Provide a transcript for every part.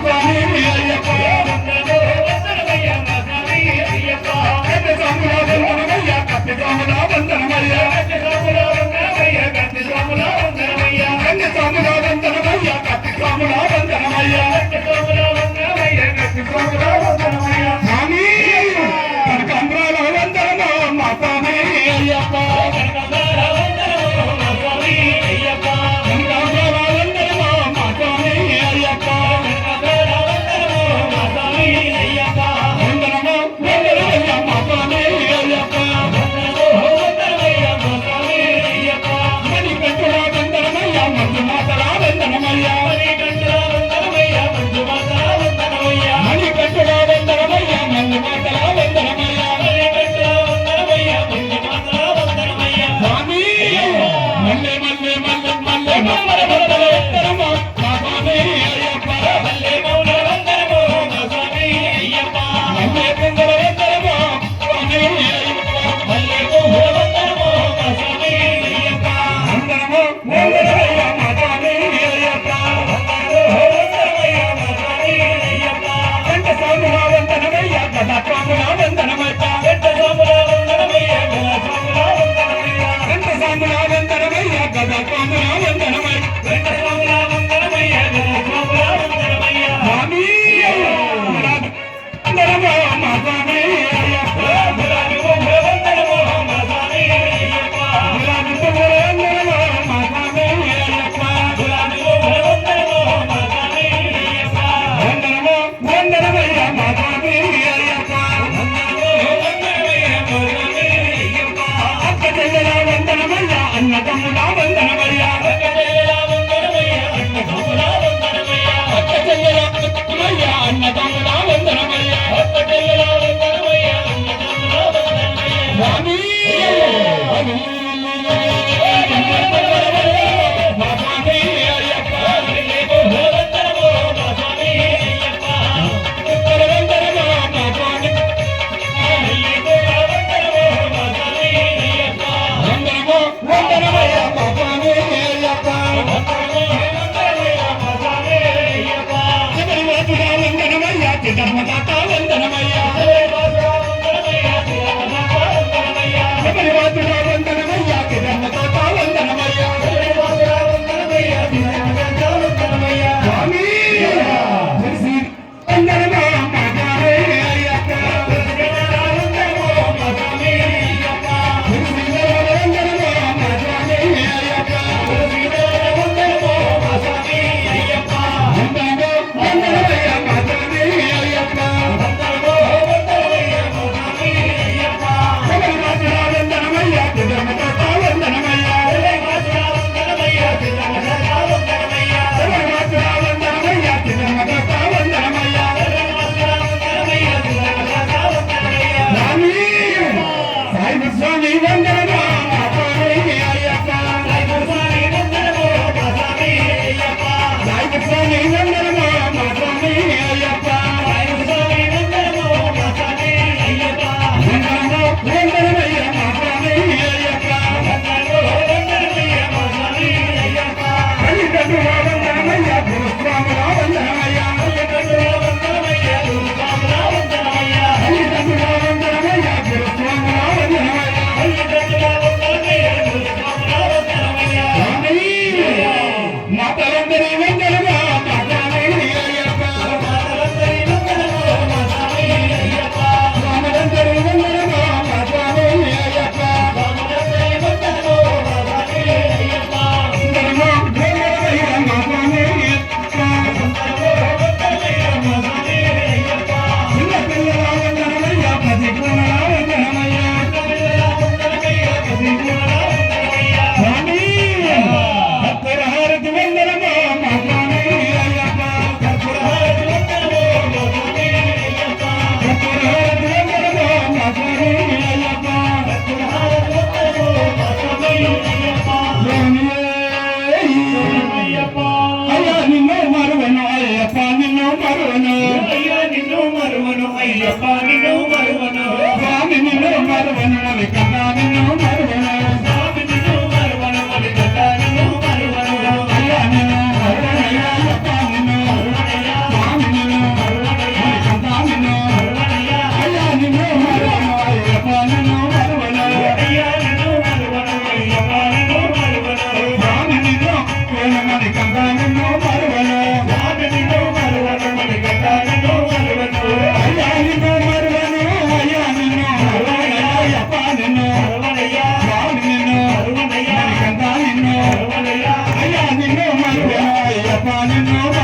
స్వామి అయ్యప్ప కట్టి స్వాముల వందనమయ్య కట్టి స్వాముల వందనమయ్య కట్టి స్వాముల వందనమయ్య కట్టి స్వాముల వందనమయ్య కట్టి స్వాముల వందనమయ్య కట్టి స్వాముల వందనమయ్య కట్టి స్వాముల వందనమయ్య కట్టి స్వాముల వందనమయ్య స్వామి కనకాంబరాల వందనమో మా స్వామి అయ్యప్ప కనకాంబరాల వందనమో మా స్వామి అయ్యప్ప కనకాంబరాల వందనమో మా స్వామి అయ్యప్ప కనకాంబరాల వందనమో మా స్వామి అయ్యప్ప వందనమో వందనమయ్య మా స్వామి అయ్యప్ప వందనమో వందనమయ్య మా స్వామి అయ్యప్ప మణికంఠుల వందనమయ్య మంజు మాతల వందనమయ్య మణికంఠుల వందనమయ్య మంజు మాతల వందనమయ్య మణికంఠుల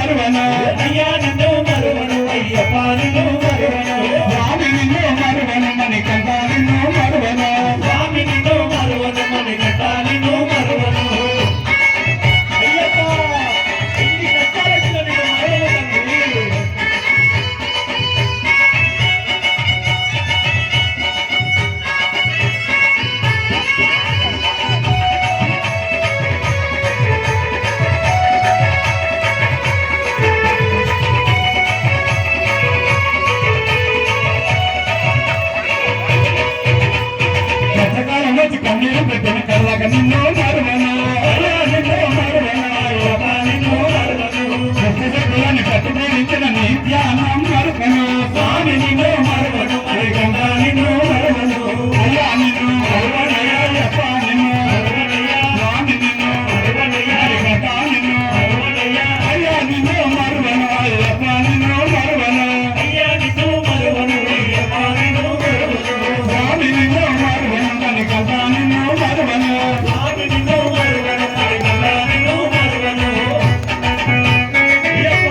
మరువను అయ్యా నిన్ను మరువను అయ్యప్ప నిన్ను మరువను స్వామి నిన్ను మరువను మణికంఠ నిన్ను మరువను స్వామి నిన్ను మరువను మణికంఠ నిన్ను మరువను అయ్యప్ప ఎన్ని కష్టాలొచ్చినా నిన్ను మరువను తండ్రి కష్టకాలం వచ్చి కన్నీరు పెట్టిన కళ్ళక నిన్ను మరువను అయ్యా నిన్ను మరువను అయ్యప్ప నిన్ను మరువను శక్తులని ప్రతిబింబించిన నీ ధ్యానం మరువను స్వామి నిన్ను మరువను మణికంఠ నిన్ను మరువను అయ్యా నిన్ను మరువనయ్యా అయ్యప్ప నిన్ను మరువనయ్యా స్వామి నిన్ను మరువనయ్యా మణికంఠ నిన్ను మరువనయ్యా అయ్యా నిన్ను మరువను అయ్యప్ప నిన్ను మరువను అయ్యా నిన్ను మరువను అయ్యప్ప నిన్ను మరువను స్వామి నిన్ను మరువను మణికంఠ నిన్ను మరువను స్వామి నిన్ను మరువను మణికంఠ నిన్ను మరువను అయ్యప్ప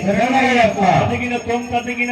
శరణయ్యప్ప కదిగిన కొంక దిగిన